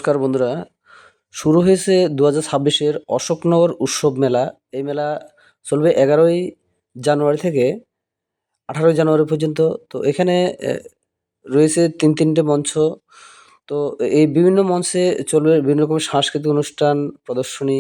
নমস্কার বন্ধুরা, শুরু হয়েছে 2026-এর অশোকনগর উৎসব মেলা। এই মেলা চলবে 11ই জানুয়ারি থেকে 18ই জানুয়ারি পর্যন্ত। তো এখানে রয়েছে তিনটে মঞ্চ। তো এই বিভিন্ন মঞ্চে চলবে বিভিন্ন রকমের সাংস্কৃতিক অনুষ্ঠান, প্রদর্শনী।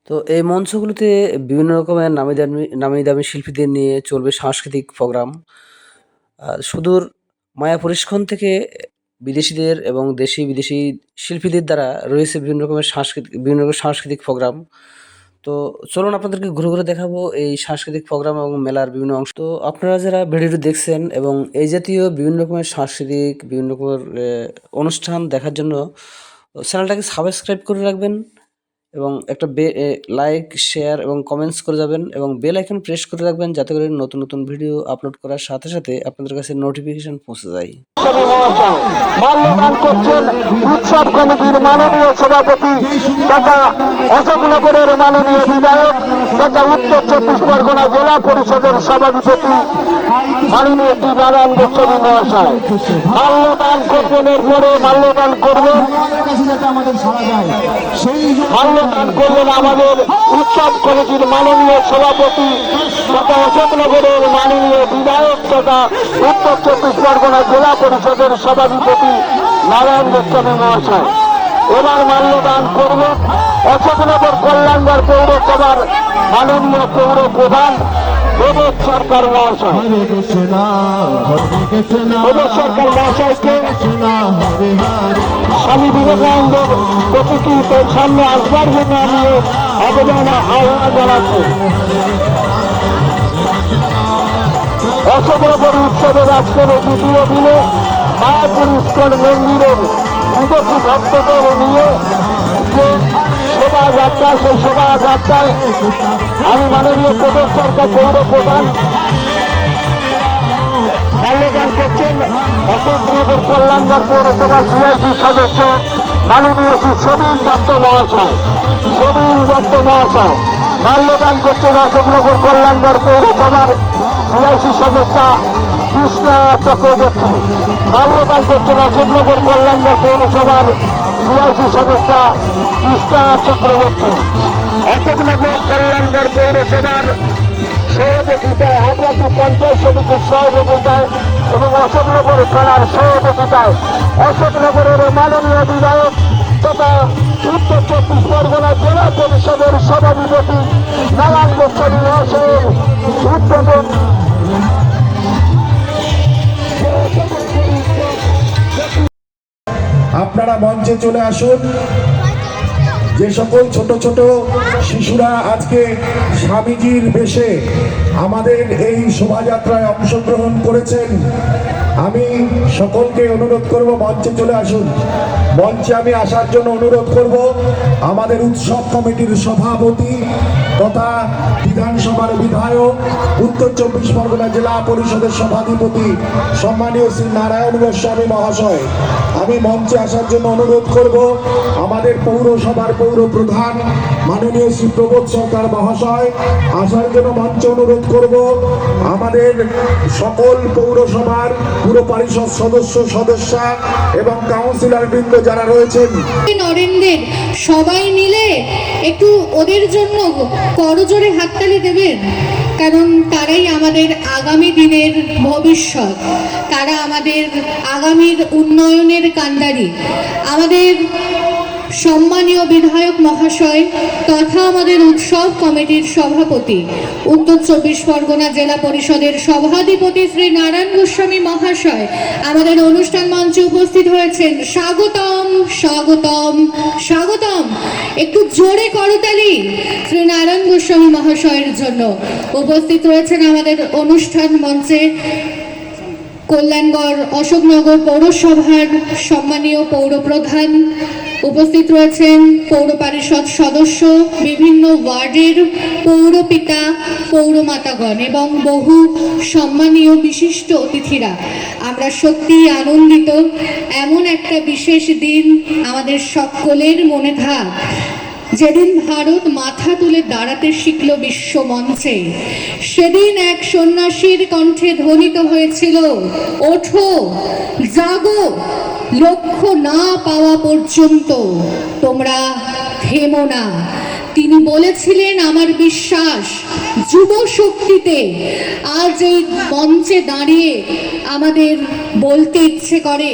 তো এই মঞ্চগুলোতে বিভিন্ন রকমের নামি দামি শিল্পীদের নিয়ে চলবে সাংস্কৃতিক প্রোগ্রাম। সুদূর মায়াপুরীক্ষণ থেকে বিদেশিদের এবং দেশি বিদেশি শিল্পীদের দ্বারা রয়েছে বিভিন্ন রকমের সাংস্কৃতিক প্রোগ্রাম। তো চলুন আপনাদেরকে ঘুরে ঘুরে দেখাবো এই সাংস্কৃতিক প্রোগ্রাম এবং মেলার বিভিন্ন অংশ। তো আপনারা যারা ভিডিওটি দেখছেন এবং এই জাতীয় বিভিন্ন রকমের সাংস্কৃতিক বিভিন্ন রকমের অনুষ্ঠান দেখার জন্য চ্যানেলটাকে সাবস্ক্রাইব করে রাখবেন এবং একটা লাইক, শেয়ার এবং কমেন্টস করে যাবেন এবং বেল আইকন প্রেস করে রাখবেন, যাতে করে নতুন নতুন ভিডিও আপলোড করার সাথে সাথে আপনাদের কাছে নোটিফিকেশন পৌঁছে যায়। মাল্যদান করছেন উৎসব কমিটির মাননীয় সভাপতি তথা অশোকনগরের মাননীয় বিধায়ক তথা উত্তর 24 পরগনা জেলা পরিষদের সভাধিপতি মাননীয় শ্রী নারায়ণ গোস্বামী মহাশয় মাল্যদান করবেনের পরে মাল্যদান করবেন মাল্যদান করলেন আমাদের উৎসব কমিটির মাননীয় সভাপতি তথা অশোকনগরের মাননীয় বিধায়ক তথা উত্তর 24 পরগনা জেলা পরিষদের সভাধিপতি নারায়ণ গোস্বামী মহাশয়। এবার মাল্যদান করবেন অশোকনগর কল্যাণগড় পৌরসভার মাননীয় পৌর প্রধান প্রবোধ সরকার মহাশয়। প্রবোধ সরকার মহাশয়কে স্বামী বিবেকানন্দের প্রতিকৃতির সামনে আসবার জন্য আমি আবেদন আহ্বান জানাচ্ছি। অশোকনগর উৎসবের আজকের দ্বিতীয় দিনে মায়াপুর ইস্কন মন্দিরের বিদেশি ভক্তদের নিয়ে যে শোভাযাত্রা, সেই শোভাযাত্রায় আমি মাননীয় প্রদেশ সরকার পৌর প্রধান মাল্যদান করছেন অশোকনগর কল্যাণগড় পৌরসভার সিআইসি সদস্য মাননীয় শ্রী সমীর দত্ত মহাশয়। সমীর দত্ত মহাশয় মাল্যদান করছেন অশোকনগর কল্যাণগড় পৌরসভার সিআইসি সদস্য কৃষ্ণা চক্রবর্তী। মাল্যদান করছেন অশোকনগর কল্যাণগড় পৌরসভার সিআইসি সদস্য কৃষ্ণা চক্রবর্তী। অশোকনগর কল্যাণগড় পৌরসভার সহযোগিতায় হাবড়াটি পঞ্চায়েত সমিতির সহযোগিতায় এবং অশোকনগর থানার সহযোগিতায় অশোকনগরের মাননীয় বিধায়ক তথা উত্তর 24 পরগনা জেলা পরিষদের সভাধিপতি নারায়ণ গোস্বামী মহাশয়ের উদ্বোধন। আপনারা মঞ্চে চলে আসুন। যে সকল ছোট ছোট শিশুরা আজকে স্বামীজির বেশে আমাদের এই শোভাযাত্রায় অংশগ্রহণ করেছেন, আমি সকলকে অনুরোধ করব মঞ্চে চলে আসুন। মঞ্চে আমি আসার জন্য অনুরোধ করব আমাদের উৎসব কমিটির সভাপতি তথা বিধানসভার বিধায়ক উত্তর 24 পরগনা জেলা পরিষদের সভাধিপতি সম্মানীয় শ্রী নারায়ণ গোস্বামী মহাশয়। আমি মঞ্চে আসার জন্য অনুরোধ করব আমাদের পৌরসভার পৌর প্রধান মাননীয় শ্রী প্রবোধ সরকার মহাশয় আসার জন্য মঞ্চে অনুরোধ করব আমাদের সকল পৌরসভার পুর পরিষদ সদস্যা এবং কাউন্সিলর বৃন্দ যারা রয়েছেন। নরেন্দ্রের সবাই মিলে একটু ওদের জন্য করজোড়ে হাততালি দেবেন, কারণ তারাই আমাদের আগামী দিনের ভবিষ্যৎ, তারা আমাদের আগামীর উন্নয়নের কান্ডারি। আমাদের সম্মানীয় বিধায়ক মহাশয় তথা আমাদের উৎসব কমিটির সভাপতি উত্তর 24 পরগনা জেলা পরিষদের সভাধিপতি শ্রী নারায়ণ গোস্বামী মহাশয় আমাদের অনুষ্ঠান মঞ্চে উপস্থিত হয়েছেন। স্বাগতম স্বাগতম স্বাগতম, একটু জোরে করতালি শ্রী নারায়ণ গোস্বামী মহাশয়ের জন্য। উপস্থিত রয়েছেন আমাদের অনুষ্ঠান মঞ্চে কল্যাণগড় অশোকনগর পৌরসভার সম্মানীয় পৌর প্রধান, উপস্থিত রয়েছেন পৌর পরিষদ সদস্য, বিভিন্ন ওয়ার্ডের পৌরপিতা পৌরমাতাগণ এবং বহু সম্মানীয় বিশিষ্ট অতিথিরা। আমরা সত্যি আনন্দিত, এমন একটা বিশেষ দিন আমাদের সকলের মনে থাক। যেদিন ভারত মাথা তুলে দাঁড়াতে শিখল বিশ্ব মঞ্চে, সেদিন এক সন্ন্যাসীর কণ্ঠে ধ্বনিত হয়েছিল, ওঠো, জাগো, লক্ষ্য না পাওয়া পর্যন্ত তোমরা থেমো না। তিনি বলেছিলেন, আমার বিশ্বাস যুব শক্তিতে। আজ এই মঞ্চে দাঁড়িয়ে আমাদের বলতে ইচ্ছে করে,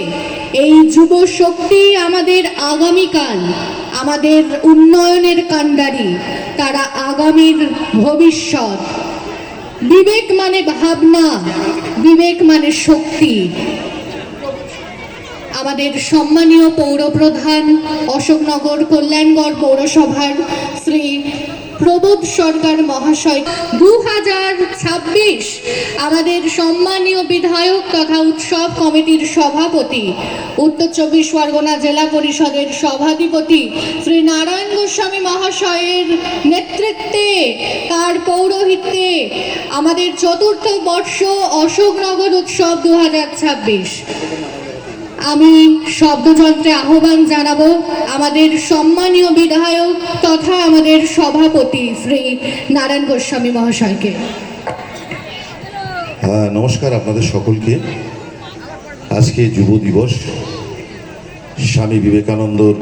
এই যুব শক্তি আমাদের আগামীকাল, আমাদের উন্নয়নের কাণ্ডারি, তারা আগামীর ভবিষ্যৎ। বিবেক মানে ভাবনা, বিবেক মানে শক্তি। আমাদের সম্মানীয় পৌরপ্রধান, অশোকনগর কল্যাণগড় পৌরসভার শ্রী প্রবোধ সরকার মহাশয়, 2026 আমাদের সম্মানীয় বিধায়ক তথা উৎসব কমিটির সভাপতি, উত্তর 24 পরগনা জেলা পরিষদের সভাধিপতি শ্রী নারায়ণ গোস্বামী মহাশয়ের নেতৃত্বে, তার পৌরোহিত্যে আমাদের চতুর্থ বর্ষ অশোকনগর উৎসব 2026। আমি শব্দযন্ত্রে আহ্বান জানাবো আমাদের সম্মানীয় বিধায়ক তথা আমাদের সভাপতি শ্রী নারায়ণ গোস্বামী মহাশয়কে। নমস্কার আপনাদের সকলকে। আজকে যুব দিবস, স্বামী বিবেকানন্দর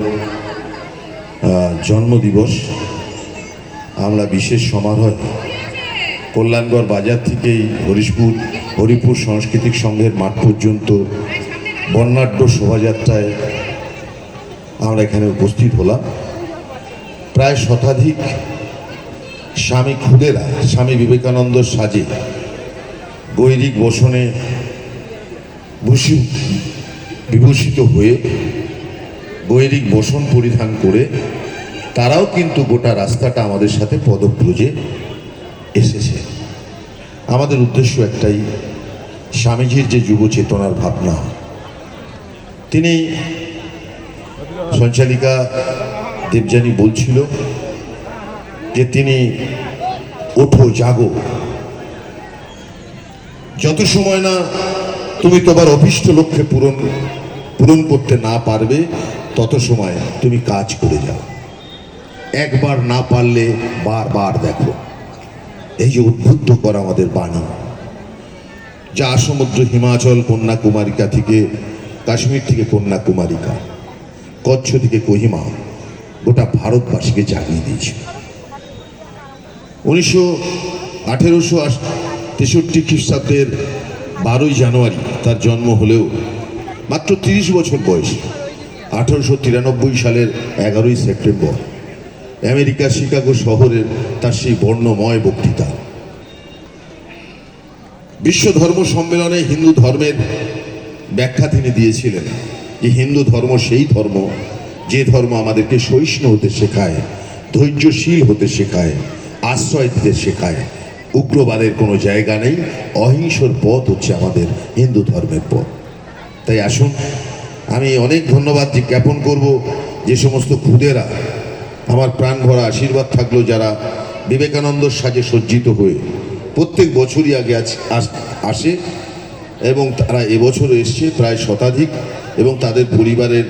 জন্মদিবস। আমরা বিশেষ সমারোহ কল্যাণগড় বাজার থেকেই হরিপুর সাংস্কৃতিক সংঘের মাঠ পর্যন্ত বর্ণাঢ্য শোভাযাত্রায় আমরা এখানে উপস্থিত হলাম। প্রায় শতাধিক স্বামী খুদেরা স্বামী বিবেকানন্দর সাজে গৈরিক বসনে বিভূষিত হয়ে গৈরিক বসন পরিধান করে তারাও কিন্তু গোটা রাস্তাটা আমাদের সাথে পদব্রজে এসেছে। আমাদের উদ্দেশ্য একটাই, স্বামীজির যে যুব চেতনার ভাবনা, তিনি সঞ্চালিকা দেবযানী বলছিল যে তিনি ওঠো, জাগো, যত সময় না তুমি তোমার অভীষ্ট লক্ষ্যে পূরণ করতে না পারবে তত সময় তুমি কাজ করে যাও। একবার না পারলে বারবার দেখো। এই যে উদ্বুদ্ধ করা আমাদের বাণী, যা সমুদ্র হিমাচল কন্যাকুমারিকা থেকে, কাশ্মীর থেকে কন্যাকুমারিকা, কচ্ছ থেকে কোহিমা, গোটা ভারতবাসীকে জাগিয়ে দিয়েছে। 1863 খ্রিস্টাব্দের 12ই জানুয়ারি তার জন্ম হলেও মাত্র 30 বছর বয়স। 1893 সালের 11ই সেপ্টেম্বর আমেরিকার শিকাগো শহরের তার সেই বর্ণময় বক্তৃতা, বিশ্ব ধর্ম সম্মেলনে হিন্দু ধর্মের ব্যাখ্যা তিনি দিয়েছিলেন যে হিন্দু ধর্ম সেই ধর্ম যে ধর্ম আমাদেরকে সহিষ্ণু হতে শেখায়, ধৈর্যশীল হতে শেখায়, আশ্রয় দিতে শেখায়। উগ্রবাদের কোনো জায়গা নেই, অহিংসর পথ হচ্ছে আমাদের হিন্দু ধর্মের পথ। তাই আসুন, আমি অনেক ধন্যবাদ জ্ঞাপন করব যে সমস্ত খুদেরা, আমার প্রাণ ভরা আশীর্বাদ থাকলো যারা বিবেকানন্দর সাজে সজ্জিত হয়ে প্রত্যেক বছরই আগে আসে এবং তারা এবছরও এসছে প্রায় শতাধিক, এবং তাদের পরিবারের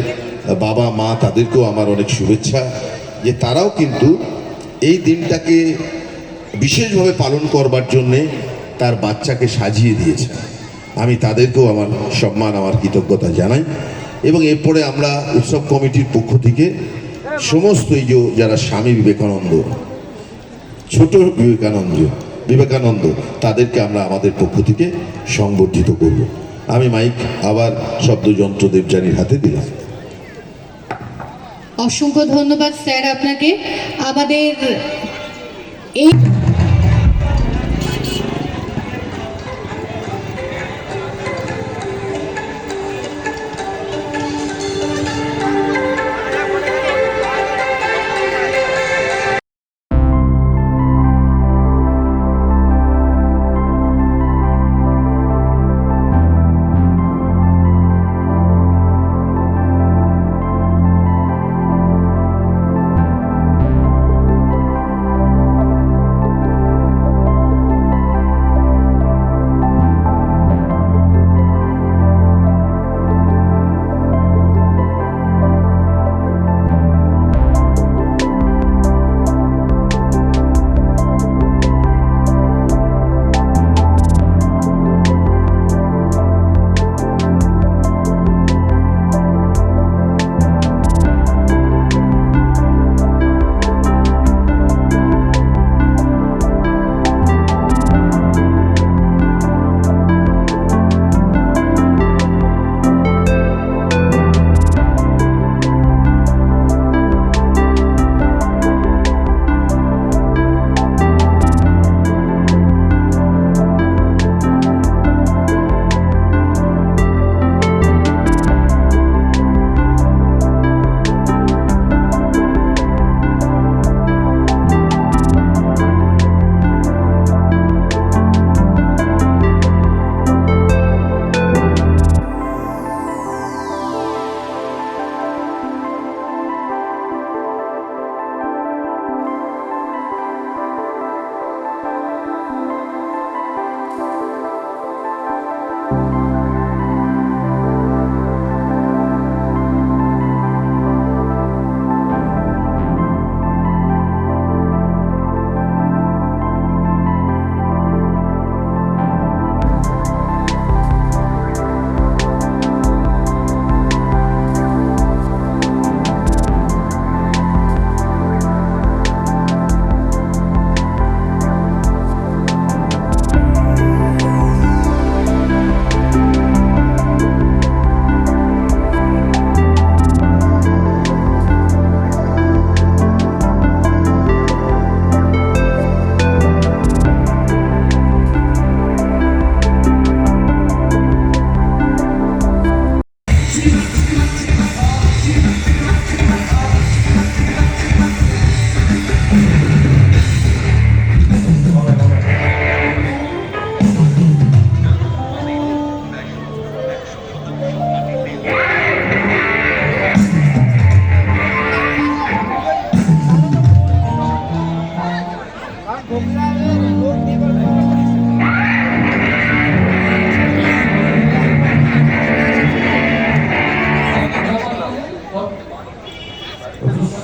বাবা মা, তাদেরকেও আমার অনেক শুভেচ্ছা যে তারাও কিন্তু এই দিনটাকে বিশেষভাবে পালন করবার জন্যে তার বাচ্চাকে সাজিয়ে দিয়েছে। আমি তাদেরকেও আমার সম্মান, আমার কৃতজ্ঞতা জানাই। এবং এরপরে আমরা উৎসব কমিটির পক্ষ থেকে সমস্ত এই যে যারা স্বামী বিবেকানন্দ, ছোট বিবেকানন্দ, তাদেরকে আমরা আমাদের পক্ষ থেকে সংবর্ধিত করব। আমি মাইক আবার শব্দযন্ত্র দেবযানীর হাতে দিলাম। অসংখ্য ধন্যবাদ স্যার আপনাকে। আমাদের এই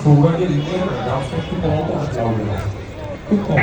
সৌভাগ্যের দিকে রাস্তা একটু কমাতে আর যাবে না, খুব কম।